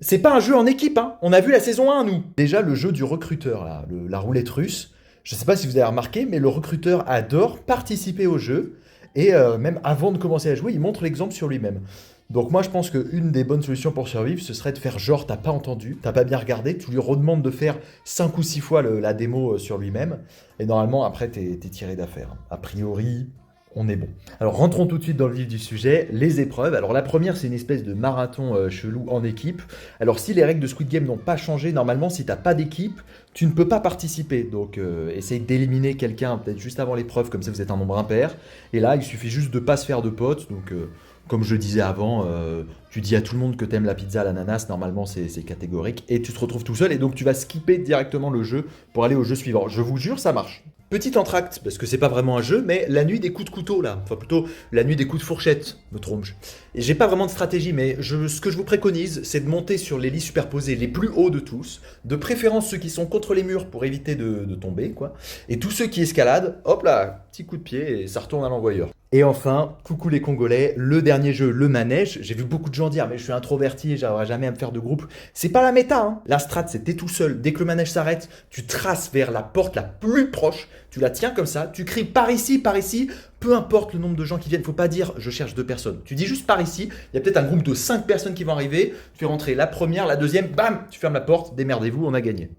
C'est pas un jeu en équipe, hein. On a vu la saison 1, nous. Déjà, le jeu du recruteur, là, la roulette russe. Je sais pas si vous avez remarqué, mais le recruteur adore participer au jeu. Et même avant de commencer à jouer, il montre l'exemple sur lui-même. Donc moi, je pense qu'une des bonnes solutions pour survivre, ce serait de faire genre, t'as pas entendu, t'as pas bien regardé, tu lui redemandes de faire 5 ou 6 fois la démo sur lui-même. Et normalement, après, t'es tiré d'affaire. A priori, on est bon. Alors rentrons tout de suite dans le vif du sujet, les épreuves. Alors la première, c'est une espèce de marathon chelou en équipe. Alors si les règles de Squid Game n'ont pas changé, normalement si t'as pas d'équipe, tu ne peux pas participer. Donc essaye d'éliminer quelqu'un peut-être juste avant l'épreuve, comme ça vous êtes un nombre impair. Et là, il suffit juste de pas se faire de potes. Donc comme je disais avant, tu dis à tout le monde que t'aimes la pizza à l'ananas, normalement c'est catégorique. Et tu te retrouves tout seul et donc tu vas skipper directement le jeu pour aller au jeu suivant. Je vous jure, ça marche. Petit entracte, parce que c'est pas vraiment un jeu, mais la nuit des coups de couteau là, enfin plutôt la nuit des coups de fourchette, me trompe-je. Et j'ai pas vraiment de stratégie, mais ce que je vous préconise, c'est de monter sur les lits superposés les plus hauts de tous, de préférence ceux qui sont contre les murs pour éviter de tomber, quoi. Et tous ceux qui escaladent, hop là, petit coup de pied et ça retourne à l'envoyeur. Et enfin, coucou les Congolais, le dernier jeu, le manège. J'ai vu beaucoup de gens dire, mais je suis introverti, j'arriverai jamais à me faire de groupe. C'est pas la méta, hein. La strat, c'est t'es tout seul. Dès que le manège s'arrête, tu traces vers la porte la plus proche, tu la tiens comme ça, tu cries par ici, peu importe le nombre de gens qui viennent, faut pas dire je cherche 2 personnes. Tu dis juste par ici, il y a peut-être un groupe de 5 personnes qui vont arriver, tu fais rentrer la première, la deuxième, bam, tu fermes la porte, démerdez-vous, on a gagné.